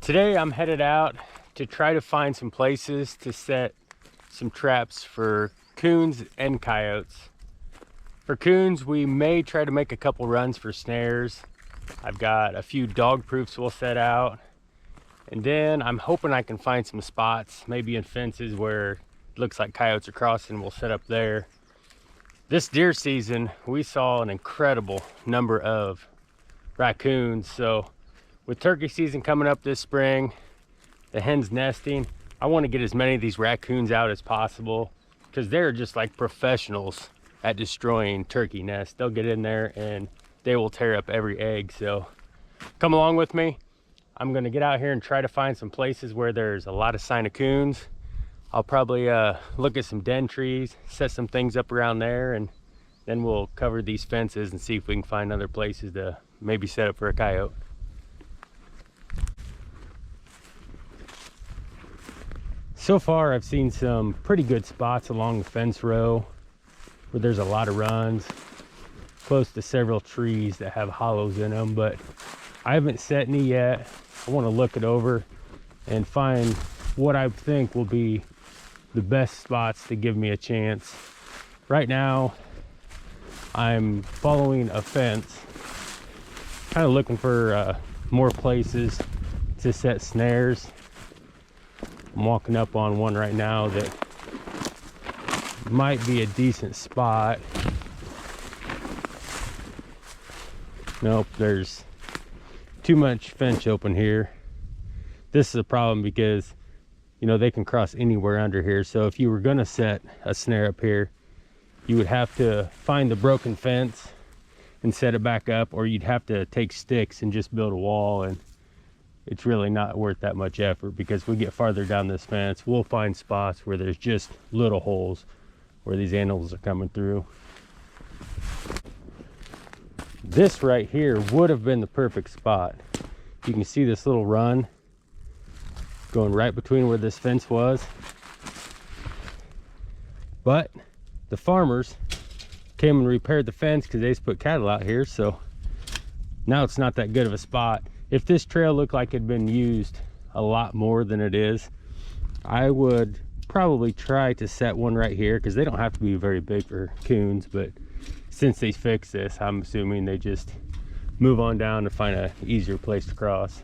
Today I'm headed out to try to find some places to set some traps for coons and coyotes. For coons, we may try to make a couple runs for snares. I've got a few dog proofs we'll set out. And then I'm hoping I can find some spots, maybe in fences where it looks like coyotes are crossing, we'll set up there. This deer season, we saw an incredible number of raccoons. So with turkey season coming up this spring, the hens nesting, I want to get as many of these raccoons out as possible because they're just like professionals at destroying turkey nests. They'll get in there and they will tear up every egg. So come along with me. I'm going to get out here and try to find some places where there's a lot of sign of coons. I'll probably look at some den trees, set some things up around there, and then we'll cover these fences and see if we can find other places to maybe set up for a coyote. So far, I've seen some pretty good spots along the fence row where there's a lot of runs, close to several trees that have hollows in them, but I haven't set any yet. I want to look it over and find what I think will be the best spots to give me a chance. Right now, I'm following a fence, kind of looking for more places to set snares. I'm walking up on one right now that might be a decent spot. Nope, there's too much fence open here. This is a problem because, you know, they can cross anywhere under here. So if you were gonna set a snare up here, you would have to find the broken fence and set it back up, or you'd have to take sticks and just build a wall, and it's really not worth that much effort because we get farther down this fence, we'll find spots where there's just little holes where these animals are coming through. This right here would have been the perfect spot. You can see this little run going right between where this fence was. But the farmers came and repaired the fence because they just put cattle out here, so now it's not that good of a spot. If this trail looked like it'd been used a lot more than it is, I would probably try to set one right here because they don't have to be very big for coons, but since they fixed this, I'm assuming they just move on down to find an easier place to cross.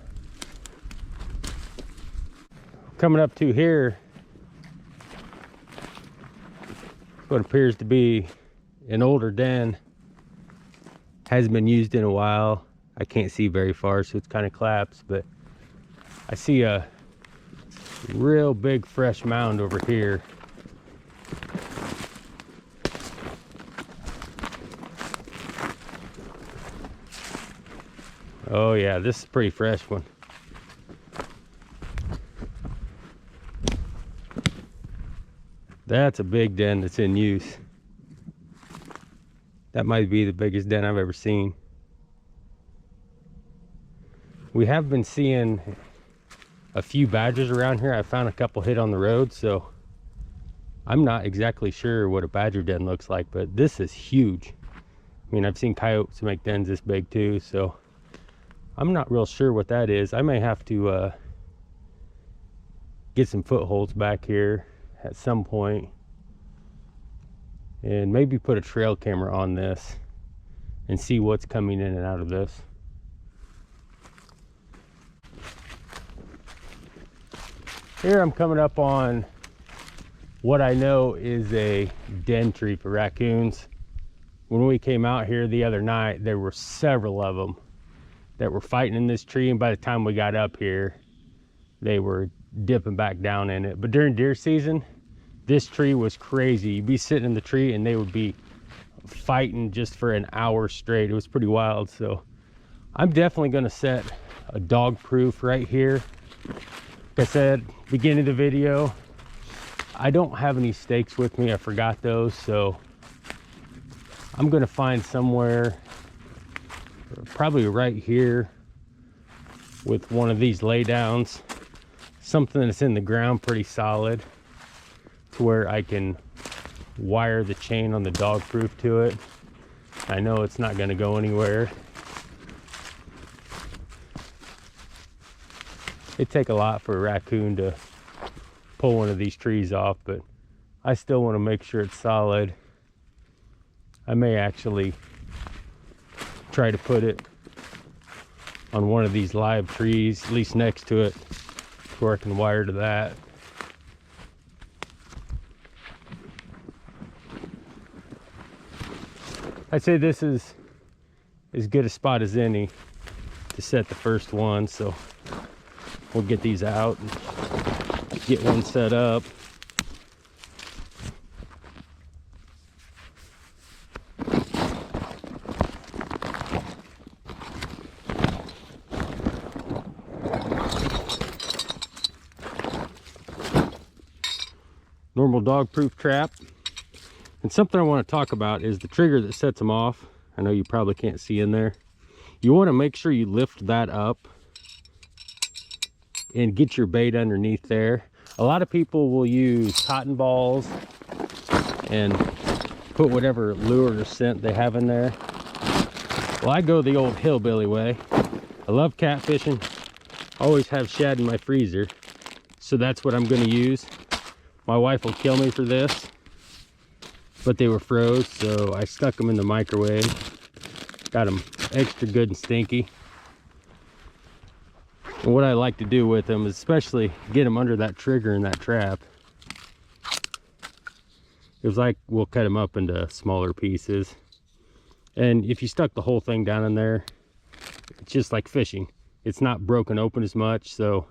Coming up to here, what appears to be an older den. Hasn't been used in a while. I can't see very far, so it's kind of collapsed, but I see a real big fresh mound over here. Oh yeah, this is a pretty fresh one. That's a big den that's in use. That might be the biggest den I've ever seen. We have been seeing a few badgers around here. I found a couple hid on the road, so I'm not exactly sure what a badger den looks like, but this is huge. I mean, I've seen coyotes make dens this big too, so I'm not real sure what that is. I may have to get some footholds back here at some point and maybe put a trail camera on this and see what's coming in and out of this. Here I'm coming up on what I know is a den tree for raccoons. When we came out here the other night, there were several of them that were fighting in this tree, and by the time we got up here, they were dipping back down in it. But during deer season, this tree was crazy. You'd be sitting in the tree and they would be fighting just for an hour straight. It was pretty wild. So I'm definitely gonna set a dog proof right here. Like I said, beginning of the video, I don't have any stakes with me. I forgot those, so I'm gonna find somewhere, probably right here with one of these laydowns, something that's in the ground pretty solid to where I can wire the chain on the dog proof to it. I know it's not gonna go anywhere. It'd take a lot for a raccoon to pull one of these trees off, but I still want to make sure it's solid. I may actually try to put it on one of these live trees, at least next to it, where I can wire to that. I'd say this is as good a spot as any to set the first one, so we'll get these out and get one set up. Normal dog-proof trap. And something I want to talk about is the trigger that sets them off. I know you probably can't see in there. You want to make sure you lift that up and get your bait underneath there. A lot of people will use cotton balls and put whatever lure or scent they have in there. Well, I go the old hillbilly way. I love catfishing. Always have shad in my freezer, so that's what I'm going to use. My wife will kill me for this, but they were froze, so I stuck them in the microwave. Got them extra good and stinky. And what I like to do with them is especially get them under that trigger in that trap. It was like we'll cut them up into smaller pieces. And if you stuck the whole thing down in there, it's just like fishing. It's not broken open as much, so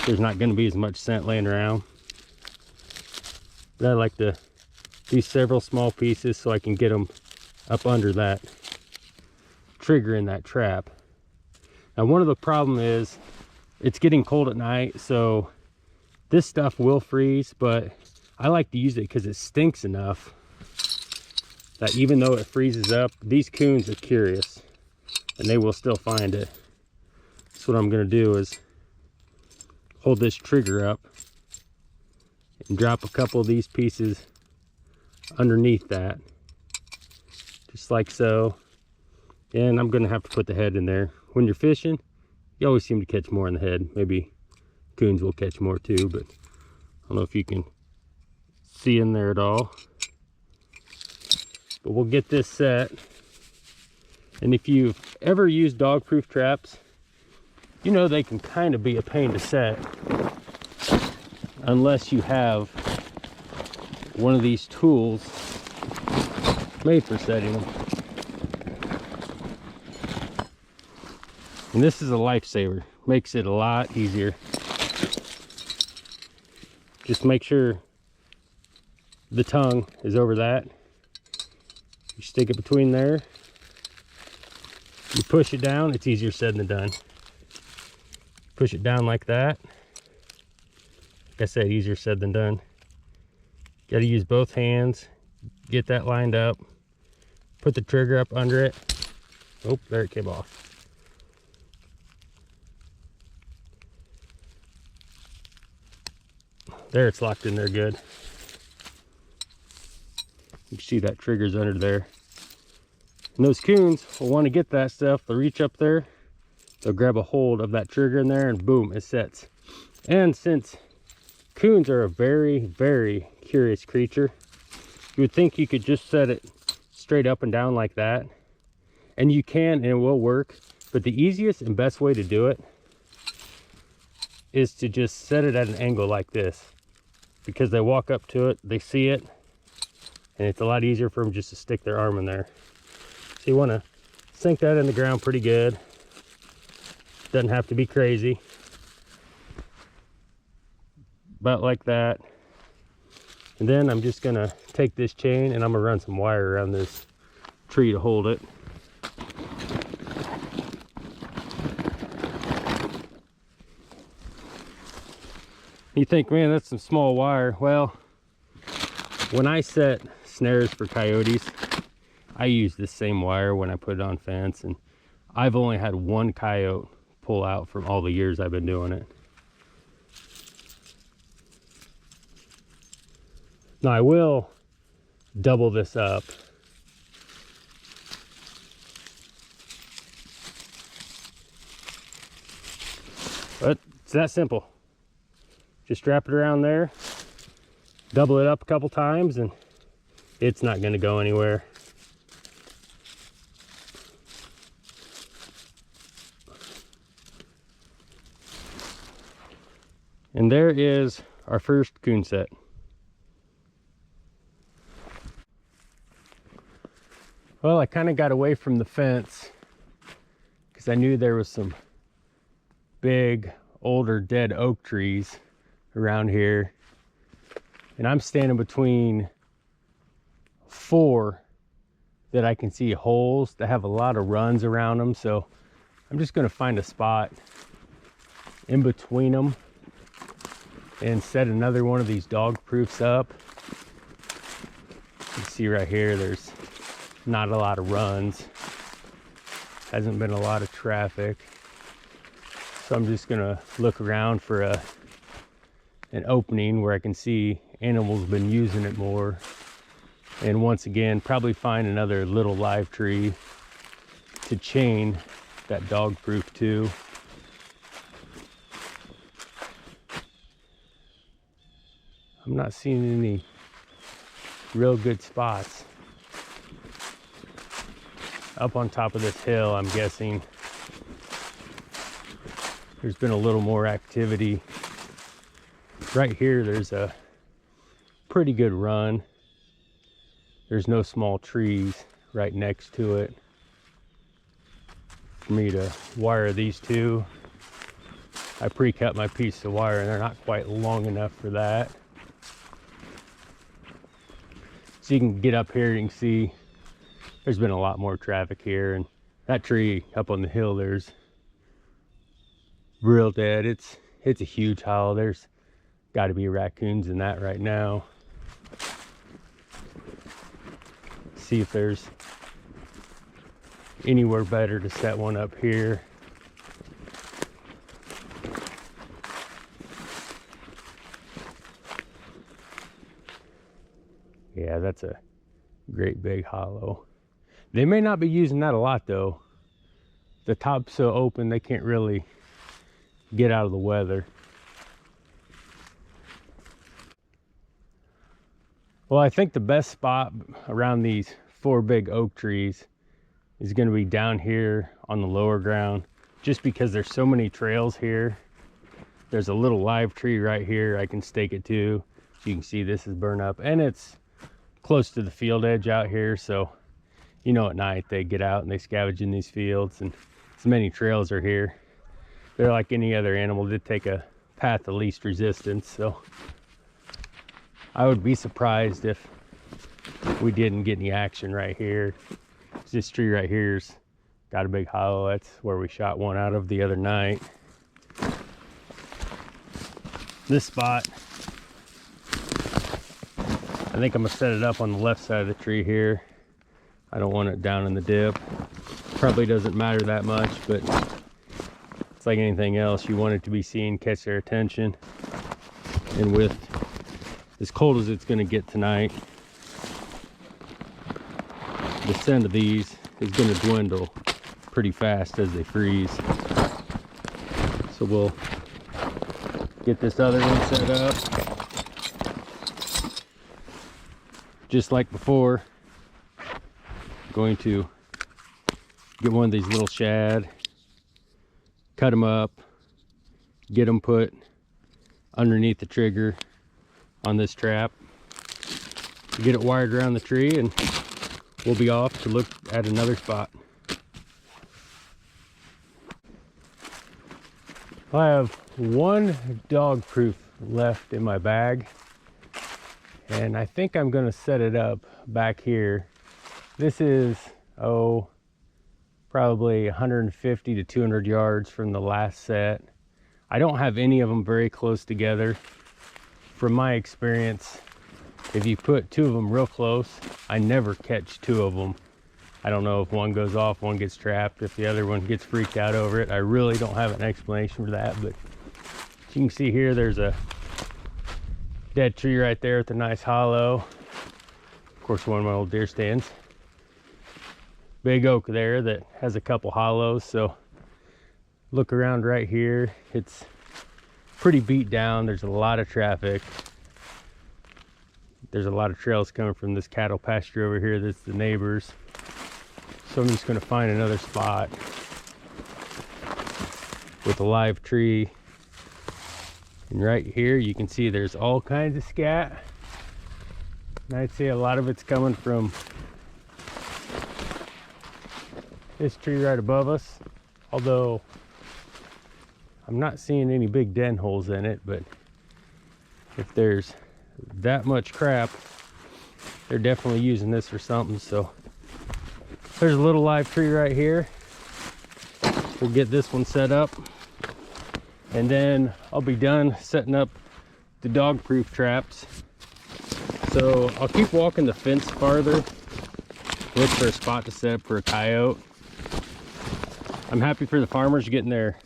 there's not going to be as much scent laying around. But I like to do several small pieces so I can get them up under that trigger in that trap. Now, one of the problem is it's getting cold at night, so this stuff will freeze, but I like to use it because it stinks enough that even though it freezes up, these coons are curious and they will still find it. So what I'm going to do is hold this trigger up and drop a couple of these pieces underneath that, just like so. And I'm going to have to put the head in there. When you're fishing, you always seem to catch more in the head. Maybe coons will catch more too, but I don't know if you can see in there at all. But we'll get this set. And if you've ever used dog-proof traps, you know they can kind of be a pain to set unless you have one of these tools made for setting them. And this is a lifesaver. Makes it a lot easier. Just make sure the tongue is over that. You stick it between there. You push it down. It's easier said than done. Push it down like that. Like I said, easier said than done. Got to use both hands. Get that lined up. Put the trigger up under it. Oh, there it came off. There, it's locked in there good. You can see that trigger's under there. And those coons will want to get that stuff. They'll reach up there, they'll grab a hold of that trigger in there, and boom, it sets. And since coons are a very, very curious creature, you would think you could just set it straight up and down like that. And you can, and it will work. But the easiest and best way to do it is to just set it at an angle like this. Because they walk up to it, they see it, and it's a lot easier for them just to stick their arm in there. So you want to sink that in the ground pretty good. Doesn't have to be crazy. About like that. And then I'm just going to take this chain and I'm going to run some wire around this tree to hold it. You think, man, that's some small wire. Well, when I set snares for coyotes, I use this same wire when I put it on fence, and I've only had one coyote pull out from all the years I've been doing it. Now I will double this up. But it's that simple. Just wrap it around there, double it up a couple times, and it's not going to go anywhere. And there is our first coon set. Well, I kind of got away from the fence because I knew there was some big, older, dead oak trees around here. And I'm standing between 4 that I can see holes that have a lot of runs around them. So I'm just going to find a spot in between them and set another one of these dog proofs up. You see right here, there's not a lot of runs. Hasn't been a lot of traffic. So I'm just gonna look around for an opening where I can see animals been using it more. And once again, probably find another little live tree to chain that dog proof to. I'm not seeing any real good spots. Up on top of this hill, I'm guessing there's been a little more activity. Right here, there's a pretty good run. There's no small trees right next to it for me to wire these two. I pre-cut my piece of wire and they're not quite long enough for that. So you can get up here, you can see there's been a lot more traffic here, and that tree up on the hill, there's real dead. It's a huge hollow. There's got to be raccoons in that right now. See if there's anywhere better to set one up here. Yeah, that's a great big hollow. They may not be using that a lot though. The top's so open they can't really get out of the weather. Well, I think the best spot around these 4 big oak trees is going to be down here on the lower ground, just because there's so many trails here. There's a little live tree right here I can stake it to. So you can see this is burned up, and it's close to the field edge out here. So, you know, at night they get out and they scavenge in these fields, and as many trails are here. They're like any other animal, they take a path of least resistance. So I would be surprised if we didn't get any action right here. This tree right here's got a big hollow. That's where we shot one out of the other night. This spot, I think I'm gonna set it up on the left side of the tree here. I don't want it down in the dip. Probably doesn't matter that much, but it's like anything else. You want it to be seen, catch their attention. And with as cold as it's gonna get tonight, the scent of these is gonna dwindle pretty fast as they freeze. So we'll get this other one set up. Just like before, I'm going to get one of these little shad, cut them up, get them put underneath the trigger on this trap, get it wired around the tree, and we'll be off to look at another spot. I have one dog proof left in my bag, and I think I'm going to set it up back here. This is, probably 150 to 200 yards from the last set. I don't have any of them very close together. From my experience, if you put 2 of them real close, I never catch 2 of them. I don't know if one goes off, one gets trapped, if the other one gets freaked out over it. I really don't have an explanation for that, but as you can see here, there's a dead tree right there with a nice hollow. Of course, one of my old deer stands. Big oak there that has a couple hollows, so Look around right here. It's pretty beat down. There's a lot of traffic. There's a lot of trails coming from this cattle pasture over here. That's the neighbors. So I'm just going to find another spot with a live tree. And right here you can see there's all kinds of scat. And I'd say a lot of it's coming from this tree right above us. Although I'm not seeing any big den holes in it, but if there's that much crap, they're definitely using this for something. So there's a little live tree right here. We'll get this one set up, and then I'll be done setting up the dog proof traps. So I'll keep walking the fence farther, look for a spot to set up for a coyote. I'm happy for the farmers getting their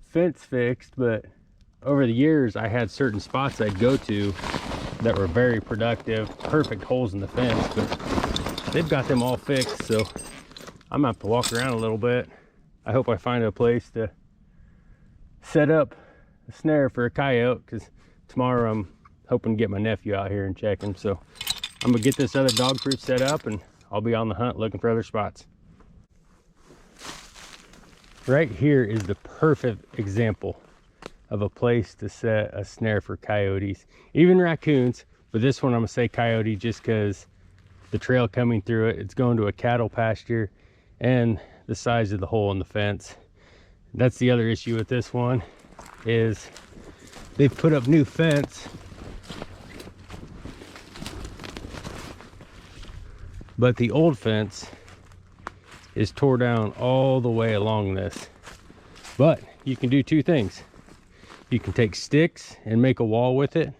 fence fixed, but over the years I had certain spots I'd go to that were very productive, perfect holes in the fence, but they've got them all fixed. So I'm gonna have to walk around a little bit. I hope I find a place to set up a snare for a coyote, because tomorrow I'm hoping to get my nephew out here and check him. So I'm gonna get this other dog proof set up, and I'll be on the hunt looking for other spots. Right here is the perfect example of a place to set a snare for coyotes, even raccoons, but this one I'm gonna say coyote just because the trail coming through it, it's going to a cattle pasture, and the size of the hole in the fence. That's the other issue with this one, is they've put up new fence, but the old fence is tore down all the way along this. But you can do two things. You can take sticks and make a wall with it,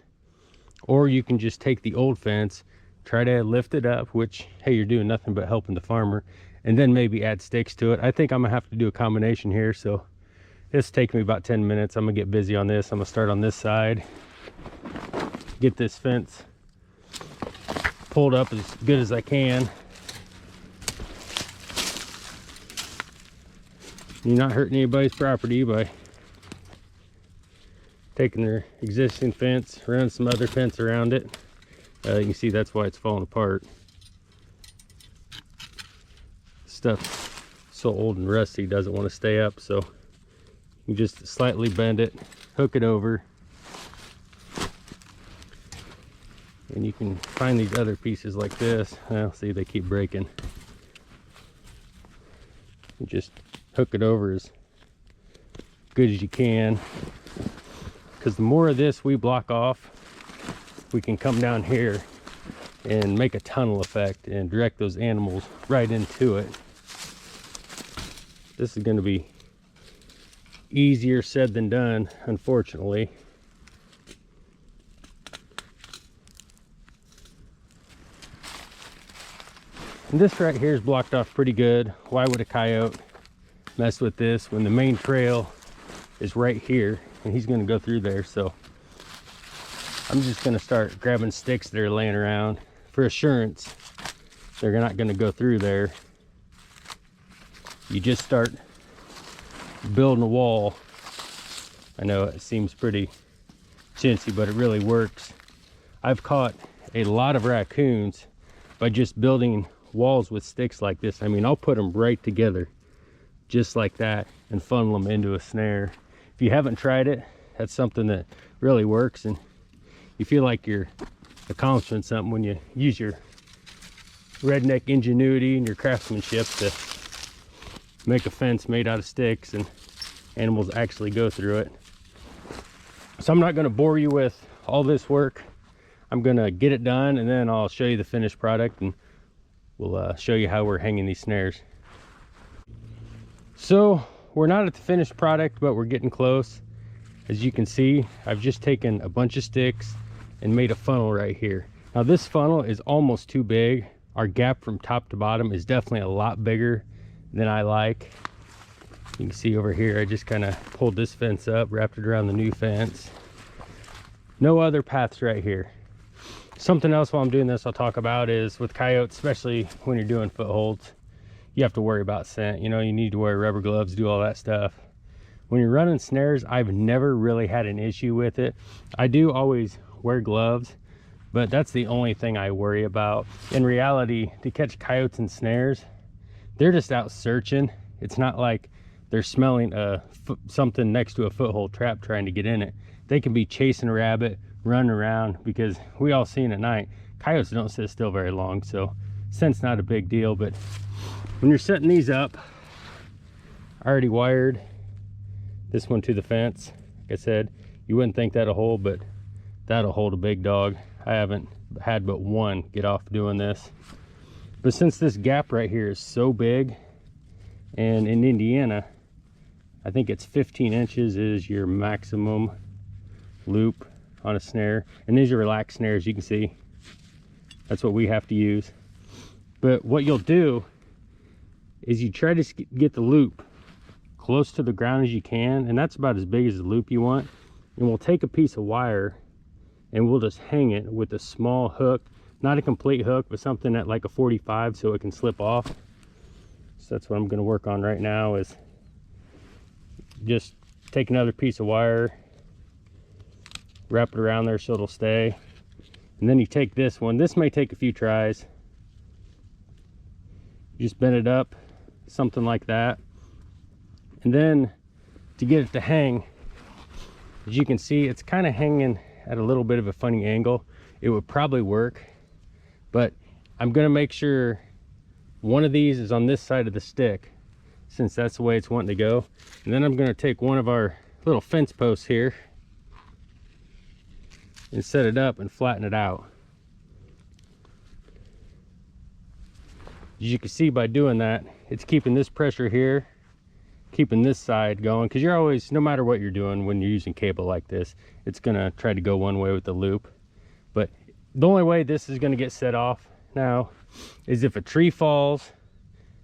or you can just take the old fence, try to lift it up, which, hey, you're doing nothing but helping the farmer, and then maybe add sticks to it. I think I'm gonna have to do a combination here, so this take me about 10 minutes. I'm gonna get busy on this. I'm gonna start on this side, get this fence pulled up as good as I can. You're not hurting anybody's property by taking their existing fence, run some other fence around it. You can see that's why it's falling apart. Stuff's so old and rusty, doesn't want to stay up, so you just slightly bend it, hook it over, and you can find these other pieces like this. Well, see, they keep breaking. You just hook it over as good as you can, because the more of this we block off, we can come down here and make a tunnel effect and direct those animals right into it. This is going to be easier said than done, unfortunately. And this right here is blocked off pretty good. Why would a coyote mess with this when the main trail is right here and he's going to go through there? So I'm just going to start grabbing sticks that are laying around for assurance they're not going to go through there. You just start building a wall. I know it seems pretty chintzy, but it really works. I've caught a lot of raccoons by just building walls with sticks like this. I mean, I'll put them right together just like that and funnel them into a snare. If you haven't tried it, that's something that really works, and you feel like you're accomplishing something when you use your redneck ingenuity and your craftsmanship to make a fence made out of sticks and animals actually go through it. So I'm not going to bore you with all this work. I'm going to get it done, and then I'll show you the finished product, and we'll show you how we're hanging these snares. So we're not at the finished product, but we're getting close. As you can see, I've just taken a bunch of sticks and made a funnel right here. Now this funnel is almost too big. Our gap from top to bottom is definitely a lot bigger than I like. You can see over here, I just kind of pulled this fence up, wrapped it around the new fence. No other paths right here. Something else while I'm doing this I'll talk about is with coyotes, especially when you're doing footholds, you have to worry about scent. You know, you need to wear rubber gloves, do all that stuff. When you're running snares, I've never really had an issue with it. I do always wear gloves, but that's the only thing I worry about. In reality, to catch coyotes and snares, they're just out searching. It's not like they're smelling something next to a foothold trap trying to get in it. They can be chasing a rabbit, running around, because we all seen at night, coyotes don't sit still very long, so scent's not a big deal. But when you're setting these up, I already wired this one to the fence. Like I said, you wouldn't think that'll hold, but that'll hold a big dog. I haven't had but one get off doing this. But since this gap right here is so big, and in Indiana, I think it's 15 inches is your maximum loop on a snare. And these are relaxed snares, you can see. That's what we have to use. But what you'll do is you try to get the loop close to the ground as you can, and that's about as big as the loop you want. And we'll take a piece of wire and we'll just hang it with a small hook, not a complete hook, but something at like a 45 so it can slip off. So that's what I'm going to work on right now, is just take another piece of wire, wrap it around there so it'll stay. And then you take this one. This may take a few tries. You just bend it up, something like that. And then to get it to hang, as you can see, it's kind of hanging at a little bit of a funny angle. It would probably work, but I'm going to make sure one of these is on this side of the stick, since that's the way it's wanting to go. And then I'm going to take one of our little fence posts here and set it up and flatten it out. As you can see, by doing that, it's keeping this pressure here, keeping this side going, because you're always, no matter what you're doing when you're using cable like this, it's going to try to go one way with the loop. But the only way this is going to get set off now is if a tree falls,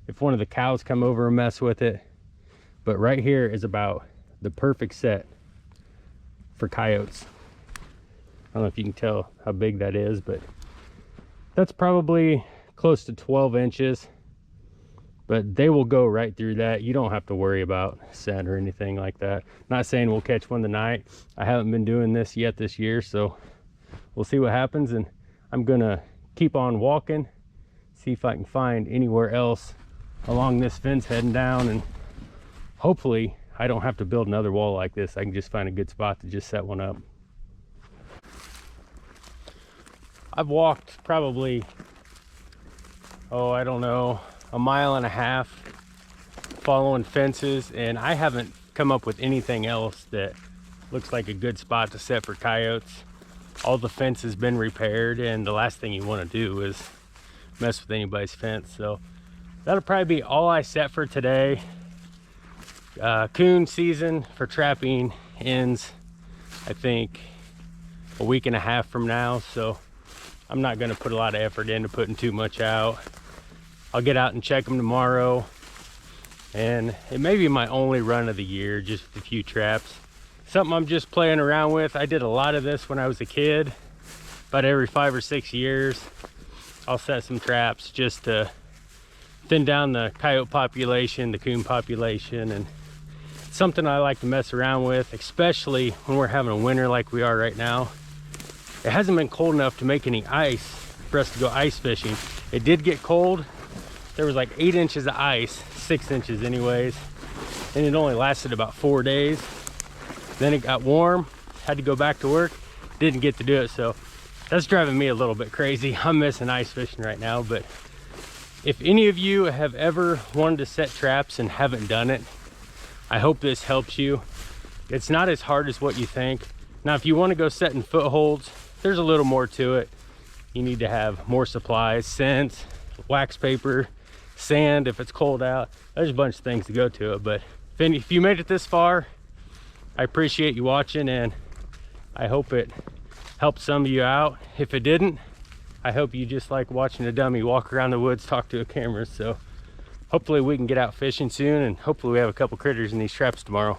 if one of the cows come over and mess with it. But right here is about the perfect set for coyotes. I don't know if you can tell how big that is, but that's probably close to 12 inches. But they will go right through that. You don't have to worry about scent or anything like that. Not saying we'll catch one tonight. I haven't been doing this yet this year, so we'll see what happens. And I'm gonna keep on walking, see if I can find anywhere else along this fence heading down, and hopefully I don't have to build another wall like this. I can just find a good spot to just set one up. I've walked probably, I don't know, a mile and a half following fences, and I haven't come up with anything else that looks like a good spot to set for coyotes. All the fence has been repaired, and the last thing you want to do is mess with anybody's fence. So that'll probably be all I set for today. Coon season for trapping ends, I think, a week and a half from now, so I'm not going to put a lot of effort into putting too much out. I'll get out and check them tomorrow, and it may be my only run of the year, just a few traps. Something I'm just playing around with. I did a lot of this when I was a kid. About every 5 or 6 years, I'll set some traps just to thin down the coyote population, the coon population, and it's something I like to mess around with, especially when we're having a winter like we are right now. It hasn't been cold enough to make any ice for us to go ice fishing. It did get cold. There was like 8 inches of ice, 6 inches anyways, and it only lasted about 4 days. Then it got warm, had to go back to work, didn't get to do it, so that's driving me a little bit crazy. I'm missing ice fishing right now. But if any of you have ever wanted to set traps and haven't done it, I hope this helps you. It's not as hard as what you think. Now, if you want to go setting footholds, there's a little more to it. You need to have more supplies, scent, wax paper, sand if it's cold out. There's a bunch of things to go to it. But if you made it this far, I appreciate you watching, and I hope it helped some of you out. If it didn't, I hope you just like watching a dummy walk around the woods, talk to a camera. So hopefully we can get out fishing soon, and hopefully we have a couple critters in these traps tomorrow.